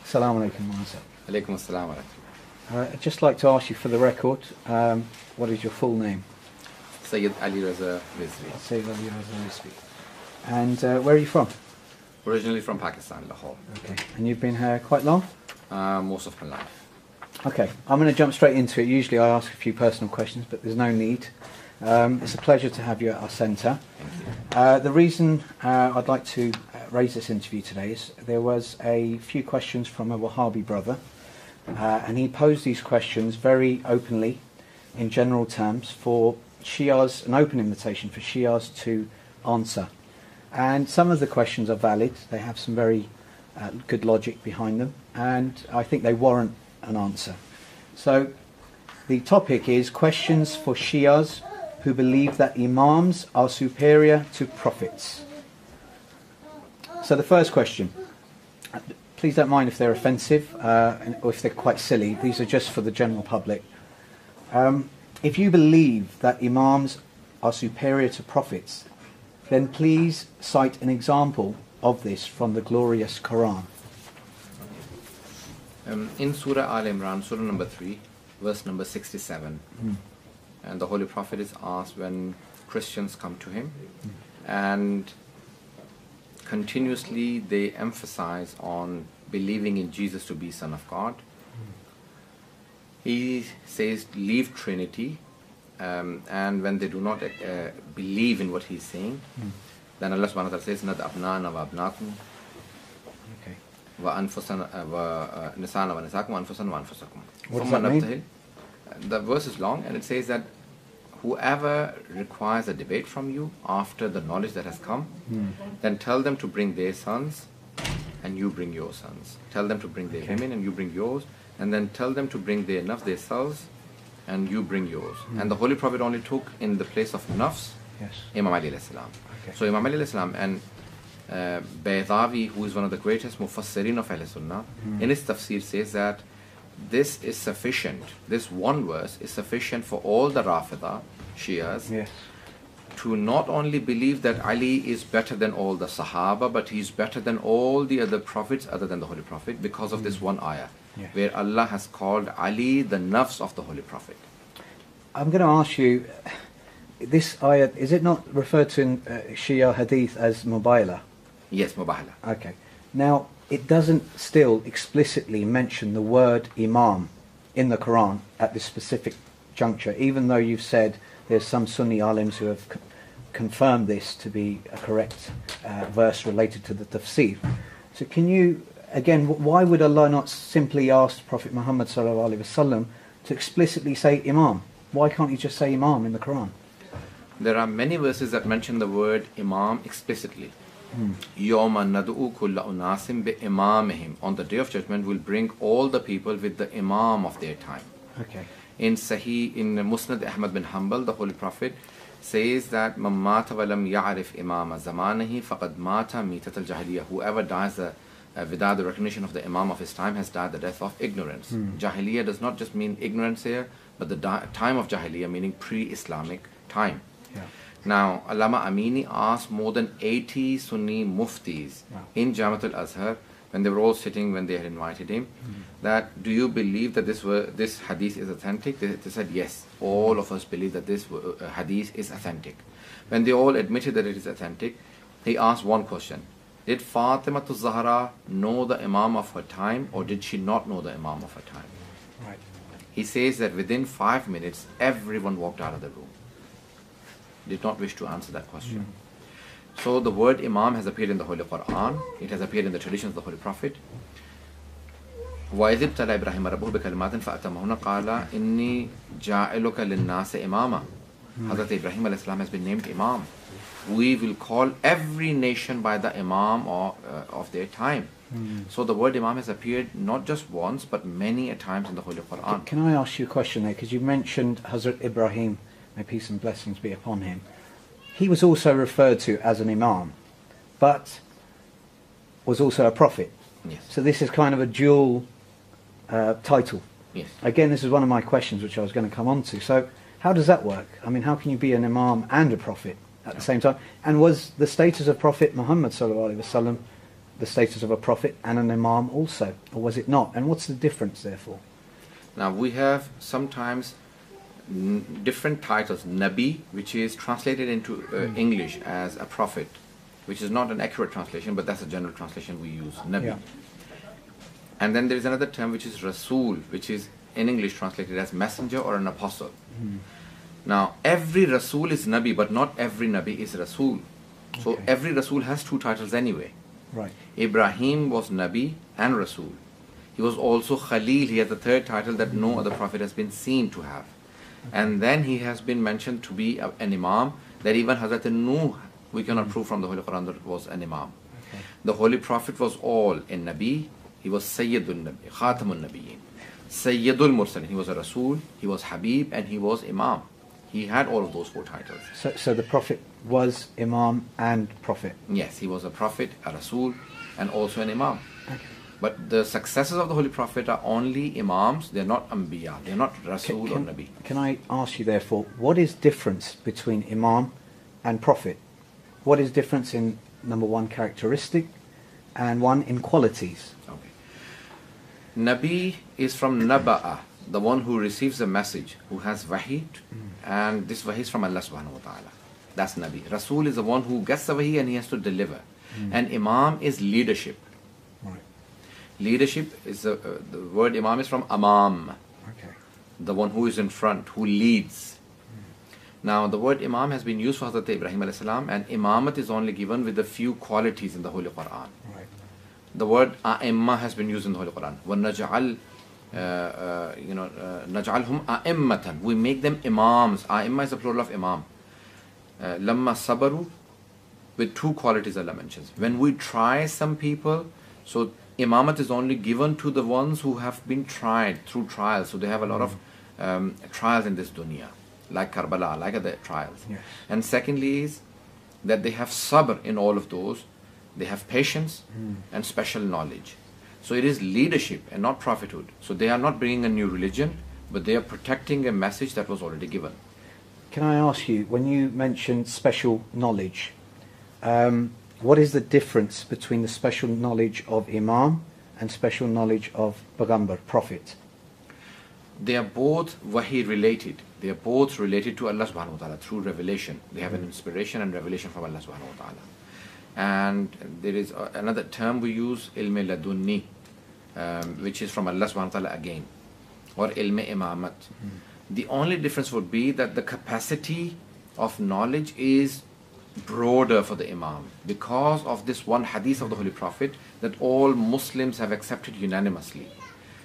Assalamu alaikum, Raza. Alaikum assalam wa rahmatullah. I'd just like to ask you for the record, what is your full name? Sayyid Ali Raza Rizvi. Sayyid Ali Raza Rizvi. And where are you from? Originally from Pakistan, Lahore. Okay. And you've been here quite long? Most of my life. Okay, I'm going to jump straight into it. Usually I ask a few personal questions, but there's no need. It's a pleasure to have you at our centre. The reason I'd like to raise this interview today is there was a few questions from a Wahhabi brother, and he posed these questions very openly, in general terms, for Shias, an open invitation for Shias to answer. And some of the questions are valid. They have some very good logic behind them, and I think they warrant an answer. So the topic is questions for Shias who believe that Imams are superior to prophets. So the first question, please don't mind if they're offensive or if they're quite silly. These are just for the general public. If you believe that Imams are superior to prophets, then please cite an example of this from the glorious Quran. In Surah Al-Imran, Surah number 3, verse number 67, and the Holy Prophet is asked when Christians come to him, and continuously they emphasize on believing in Jesus to be Son of God. He says, leave Trinity, and when they do not believe in what he's saying, then Allah subhanahu wa ta'ala says, Nad abna'ana wa abna'akum wa anfusana wa nisana wa nisakum wa anfusana wa anfusakum. What does that mean? The verse is long, and it says that whoever requires a debate from you after the knowledge that has come, then tell them to bring their sons and you bring your sons. Tell them to bring their women and you bring yours, and then tell them to bring their nafs, their selves, and you bring yours. And the Holy Prophet only took in the place of nafs, Imam Ali alayhi salam. So Imam Ali alayhi salam and Baydawi, who is one of the greatest mufassirin of Ahl Sunnah, in his tafsir says that this is sufficient, this one verse is sufficient for all the Rafida, Shias, to not only believe that Ali is better than all the Sahaba, but he's better than all the other prophets other than the Holy Prophet, because of this one ayah, where Allah has called Ali the nafs of the Holy Prophet. I'm going to ask you, this ayah, is it not referred to in Shia Hadith as Mubayla? Yes, Mubahala. Okay. Now, it doesn't still explicitly mention the word Imam in the Quran at this specific juncture, even though you've said there's some Sunni alims who have confirmed this to be a correct verse related to the tafsir. So can you, again, why would Allah not simply ask Prophet Muhammad sallallahu alaihi wasallam to explicitly say Imam? Why can't he just say Imam in the Quran? There are many verses that mention the word Imam explicitly. Yawma nad'u kulla unasim bi imamihim. On the day of judgment, we'll bring all the people with the Imam of their time. Okay. In Musnad Ahmad bin Hanbal, the Holy Prophet says that man mata wa lam ya'rif imama zamanihi faqad mata mitat al-jahiliyyah. Whoever dies without the recognition of the Imam of his time has died the death of ignorance. Jahiliyyah does not just mean ignorance here, but the time of Jahiliyyah, meaning pre-Islamic time. Now, Allama Amini asked more than 80 Sunni muftis in Jamiat al-Azhar, when they were all sitting, when they had invited him, that do you believe that this hadith is authentic? They said yes, all of us believe that this hadith is authentic. When they all admitted that it is authentic, he asked one question: did Fatima Zahra know the Imam of her time, or did she not know the Imam of her time? Right. He says that within 5 minutes everyone walked out of the room, did not wish to answer that question. So the word Imam has appeared in the Holy Quran, it has appeared in the traditions of the Holy Prophet. وَإِذِ ابْتَلَى إِبْرَاهِيمَ رَبُّهُ بِكَلِمَاتٍ فَأَتَمَّهُنَّ قَالَ إِنِّي جَاعِلُكَ لِلنَّاسِ إِمَامًا. Hazrat Ibrahim alayhi salam has been named Imam. We will call every nation by the Imam of their time. So the word Imam has appeared not just once, but many a times in the Holy Quran. Can I ask you a question there? Because you mentioned Hazrat Ibrahim, may peace and blessings be upon him. He was also referred to as an Imam, but was also a prophet. Yes. So this is kind of a dual title. Yes. Again, this is one of my questions which I was going to come on to. So how does that work? I mean, how can you be an Imam and a prophet at the same time? And was the status of Prophet Muhammad sallallahu alaihi wasallam the status of a prophet and an imam also, or was it not? And what's the difference, therefore? Now we have sometimes different titles. Nabi, which is translated into English as a prophet, which is not an accurate translation, but that's a general translation we use, Nabi. Yeah. And then there is another term which is Rasul, which is in English translated as messenger or an apostle. Now every Rasul is Nabi, but not every Nabi is Rasul. So Okay. every Rasul has two titles anyway. Right. Ibrahim was Nabi and Rasul. He was also Khalil. He had the third title that no other prophet has been seen to have. And then he has been mentioned to be an Imam, that even Hazrat Nuh, we cannot prove from the Holy Quran that it was an Imam. Okay. The Holy Prophet was all in Nabi. He was Sayyidul Nabi, Khatamun Nabiyyin, Sayyidul Mursalin. He was a Rasul, he was Habib, and he was Imam. He had all of those four titles. So the prophet was imam and prophet. Yes, he was a prophet, a Rasul, and also an Imam. Okay. But the successors of the Holy Prophet are only Imams, they're not Anbiya, they're not Rasul or Nabi. Can I ask you, therefore, what is difference between imam and prophet? What is difference in, number one, characteristic, and one in qualities? Okay. Nabi is from Naba'a, the one who receives a message, who has wahi, and this wahi is from Allah subhanahu wa ta'ala. That's Nabi. Rasul is the one who gets the wahi and he has to deliver. And Imam is leadership. Right. Leadership is the word Imam is from Amam, Okay. the one who is in front, who leads. Now the word Imam has been used for Hazrat Ibrahim alayhi salam, and Imamat is only given with a few qualities in the Holy Quran. Right. The word A'imma has been used in the Holy Quran. وَنَجْعَلْ نَجْعَلْهُمْ أَئِمَّةً. We make them Imams. A'imma is the plural of Imam. لَمَّا صَبَرُوا, with two qualities Allah mentions. When we try some people, so Imamat is only given to the ones who have been tried through trials. So they have a lot of trials in this dunya, like Karbala, like other trials. Yes. And secondly is that they have sabr in all of those. They have patience and special knowledge. So it is leadership and not prophethood. So they are not bringing a new religion, but they are protecting a message that was already given. Can I ask you, when you mentioned special knowledge, what is the difference between the special knowledge of Imam and special knowledge of Pagambar, prophet? They are both wahi related. They are both related to Allah subhanahu wa ta'ala through revelation. They have an inspiration and revelation from Allah subhanahu wa ta'ala. And there is another term we use, ilm ladunni, which is from Allah subhanahu wa ta'ala again, or ilm imamat. The only difference would be that the capacity of knowledge is broader for the Imam, because of this one hadith of the Holy Prophet that all Muslims have accepted unanimously,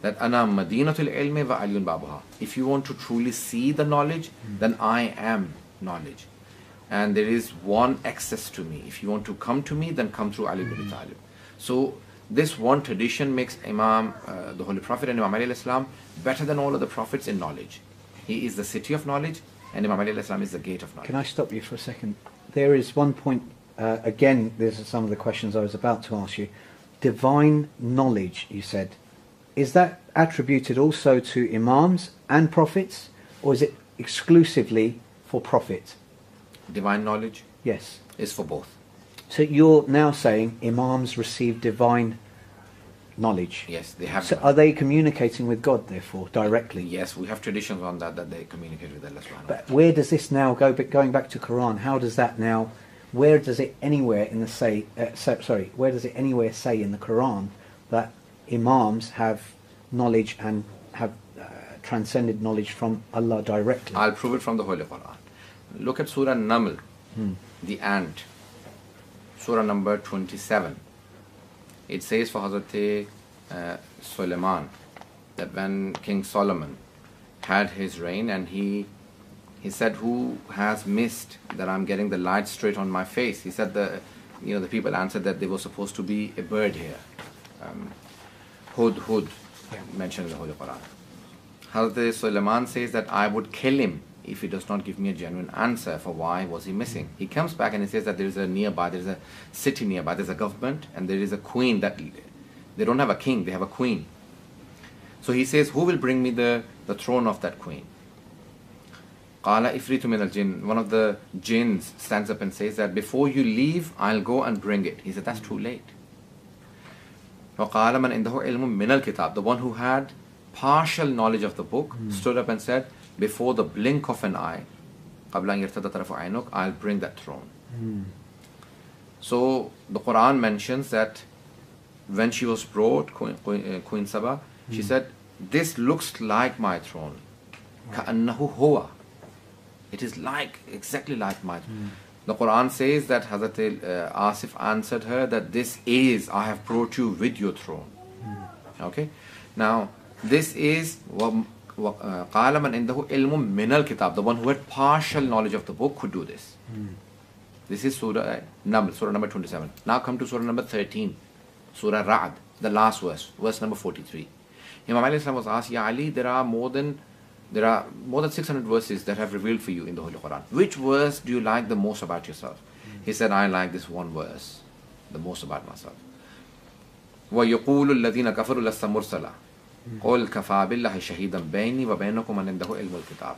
that ana madinatul ilmi wa aliyun babuha. If you want to truly see the knowledge, then I am knowledge, and there is one access to me. If you want to come to me, then come through Ali ibn Abi Talib. So this one tradition makes Imam, the Holy Prophet and Imam Ali alayhi salam, better than all other prophets in knowledge. He is the city of knowledge, and Imam Ali alayhi salam is the gate of knowledge. Can I stop you for a second? There is one point, again, these are some of the questions I was about to ask you. Divine knowledge, you said. Is that attributed also to Imams and prophets, or is it exclusively for prophet? Divine knowledge Yes. is for both. So you're now saying Imams receive divine knowledge. Yes, they have. So are they communicating with God, therefore, directly? Yes, we have traditions on that they communicate with Allah subhanahu wa ta'ala. But where does this now go? But going back to Quran, how does that now? Where does it anywhere in the Where does it anywhere say in the Quran that Imams have knowledge and have transcended knowledge from Allah directly? I'll prove it from the Holy Quran. Look at Surah Naml, the ant. Surah number 27. It says for Hazrat Suleiman that when King Solomon had his reign, and he said, "Who has missed that I'm getting the light straight on my face?" He said the people answered that there was supposed to be a bird here, Hud mentioned in the Holy Quran. Hazrat Suleiman says that I would kill him if he does not give me a genuine answer for why was he missing. He comes back and he says that there is a city nearby, there's a government, and there is a queen that they don't have a king, they have a queen. So he says, who will bring me the throne of that queen? Qala ifritu min al-jinn. One of the jinns stands up and says that before you leave, I'll go and bring it. He said, that's too late. وَقَالَ مَنْ إِنْدَهُ عِلْمٌ مِنَ الْكِتَابِ. The one who had partial knowledge of the book stood up and said, before the blink of an eye, قَبْلَ أَنْ يَرْتَدَّ طَرَفُ عَيْنُكَ, I'll bring that throne. So the Quran mentions that when she was brought, Queen Saba, she said, this looks like my throne. كَأَنَّهُ هُوَ. It is like, exactly like my throne. The Quran says that Hazrat Asif answered her that this is, I have brought you with your throne. Okay. Now, this is قَالَ مَنْ إِنْدَهُ عِلْمٌ مِنَ الْكِتَابِ. The one who had partial knowledge of the book could do this. This is Surah number 27. Now come to Surah number 13. Surah Ra'd, the last verse number 43. Imam Ali was asked, Ya Ali, there are more than 600 verses that have revealed for you in the Holy Quran. Which verse do you like the most about yourself? He said, I like this one verse the most about myself. وَيَقُولُ الَّذِينَ كَفَرُوا لَسْتَ مُرْسَلًا قُلْ كَفَى بِاللَّهِ شَهِيدًا بَيْنِي وَبَيْنَكُمْ مَنْ عِنْدَهُ عِلْمُ الْكِتَابِ.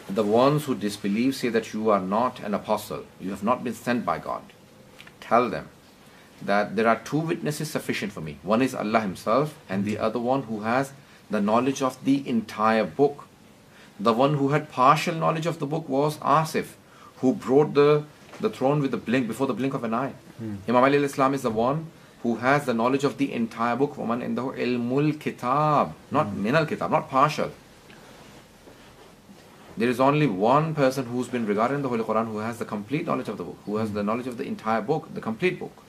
The ones who disbelieve say that you are not an apostle, you have not been sent by God. Tell them that there are two witnesses sufficient for me. One is Allah Himself, and the other one who has the knowledge of the entire book. The one who had partial knowledge of the book was Asif, who brought the throne with the blink, before the blink of an eye. Imam Ali al-Islam is the one who has the knowledge of the entire book. وَمَنْ إِنْدَهُ عِلْمُ الْكِتَابِ, not min al-kitab, not partial. There is only one person who's been regarded in the Holy Quran who has the complete knowledge of the book, who has the knowledge of the entire book, the complete book.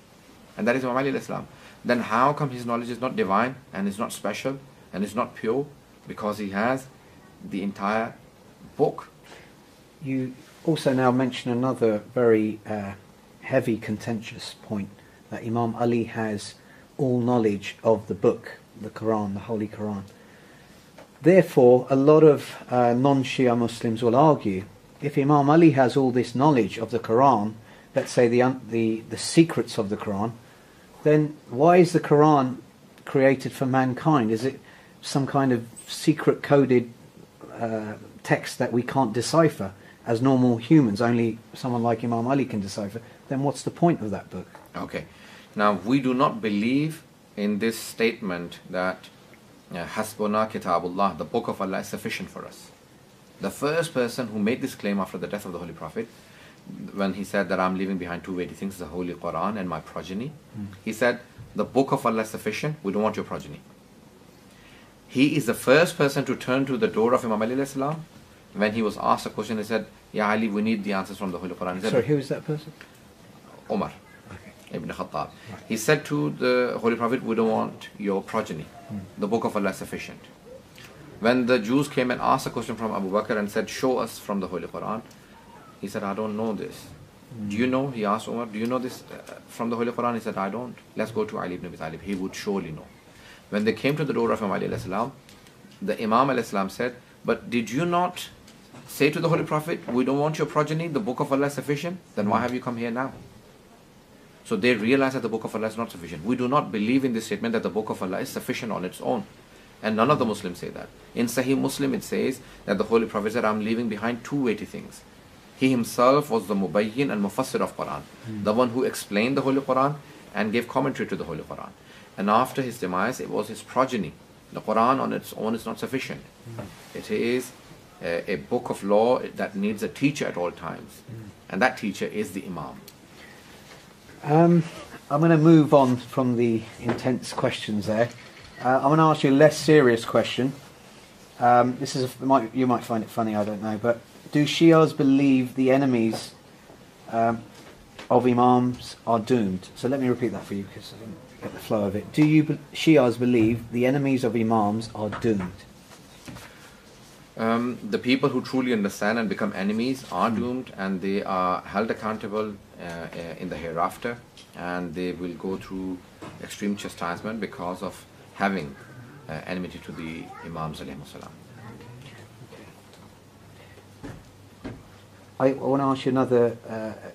And that is Imam Ali al-Islam. Then how come his knowledge is not divine and is not special and is not pure? Because he has the entire book. You also now mention another very heavy, contentious point, that Imam Ali has all knowledge of the book, the Quran, the Holy Quran. Therefore, a lot of non-Shia Muslims will argue, if Imam Ali has all this knowledge of the Quran, let's say the secrets of the Quran, then why is the Quran created for mankind? Is it some kind of secret coded text that we can't decipher as normal humans? Only someone like Imam Ali can decipher. Then what's the point of that book? Okay. Now, we do not believe in this statement that Hasbuna Kitabullah, the book of Allah, is sufficient for us. The first person who made this claim after the death of the Holy Prophet, when he said that I'm leaving behind two weighty things, the Holy Quran and my progeny, he said, the book of Allah is sufficient, we don't want your progeny. He is the first person to turn to the door of Imam Ali alayhi salam. When he was asked a question, he said, Ya Ali, we need the answers from the Holy Quran. He said, sorry, who is that person? Umar ibn Khattab. He said to the Holy Prophet, we don't want your progeny. The book of Allah is sufficient. When the Jews came and asked a question from Abu Bakr and said, show us from the Holy Quran, he said, I don't know this. Do you know? He asked Umar, do you know this from the Holy Quran? He said, I don't. Let's go to Ali ibn Abi Talib. He would surely know. When they came to the door of Imam Ali alayhi salam, the Imam alayhi salam said, but did you not say to the Holy Prophet, we don't want your progeny, the book of Allah is sufficient? Then why have you come here now? So they realized that the book of Allah is not sufficient. We do not believe in this statement that the book of Allah is sufficient on its own. And none of the Muslims say that. In Sahih Muslim it says that the Holy Prophet said, I'm leaving behind two weighty things. He himself was the Mubayyin and Mufassir of Quran, the one who explained the Holy Quran and gave commentary to the Holy Quran. And after his demise, it was his progeny. The Quran on its own is not sufficient. It is a book of law that needs a teacher at all times. And that teacher is the Imam. I'm going to move on from the intense questions there. I'm going to ask you a less serious question. This is you might find it funny, I don't know, but do Shias believe the enemies of Imams are doomed? So let me repeat that for you because I didn't get the flow of it. Do Shias believe the enemies of Imams are doomed? The people who truly understand and become enemies are doomed, and they are held accountable in the hereafter, and they will go through extreme chastisement because of having enmity to the Imams alayhi salam. I want to ask you another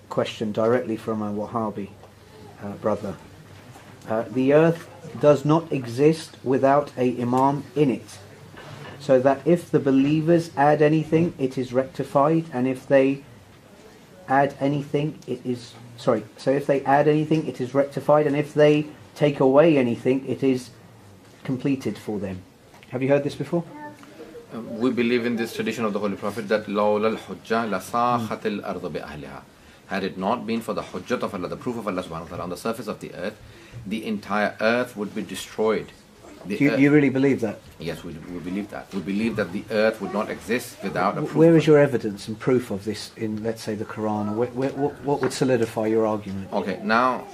question directly from a Wahhabi brother. The earth does not exist without a Imam in it, so that if the believers add anything, it is rectified, and if they add anything, it is... Sorry, so if they add anything, it is rectified, and if they take away anything, it is completed for them. Have you heard this before? We believe in this tradition of the Holy Prophet that لَوْلَا الْحُجَّةِ لَصَاخَتِ الْأَرْضُ بِأَهْلِهَا. Had it not been for the hujjat of Allah, the proof of Allah subhanahu wa ta'ala on the surface of the earth, the entire earth would be destroyed. You really believe that? Yes, we believe that. We believe that the earth would not exist without a proof. Where is your evidence and proof of this in, let's say, the Quran? Or what would solidify your argument? Okay, now,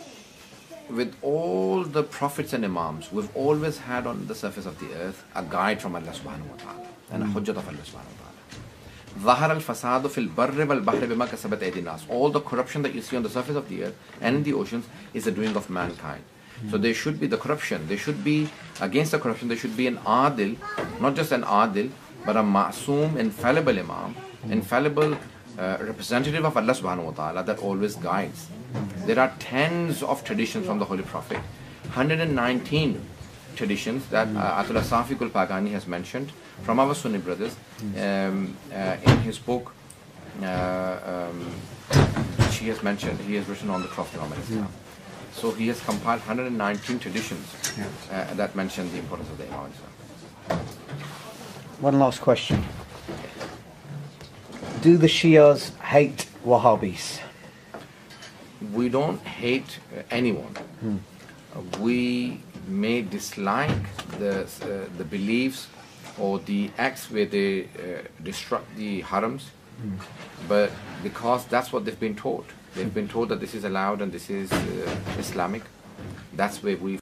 with all the prophets and imams, we've always had on the surface of the earth a guide from Allah subhanahu wa ta'ala and a hujjat of Allah subhanahu wa ta'ala. ظَهَرَ الْفَسَادُ فِي الْبَرِّ وَالْبَحْرِ بِمَا كَسَبَتْ أَيْدِي النَّاسِ. All the corruption that you see on the surface of the earth and in the oceans is the doing of mankind. So there should be the corruption. There should be, against the corruption, there should be an adil, not just an adil, but a ma'soom, infallible imam, infallible representative of Allah subhanahu wa ta'ala that always guides. There are tens of traditions from the Holy Prophet, 119 traditions that Atullah Safiqul Pagani has mentioned from our Sunni brothers in his book, which he has mentioned. He has written on the Prophet Muhammad. So he has compiled 119 traditions that mention the importance of the Imam. One last question. Do the Shias hate Wahhabis? We don't hate anyone. We may dislike the beliefs or the acts where they destruct the harams, but because that's what they've been taught. They've been told that this is allowed and this is Islamic. That's where we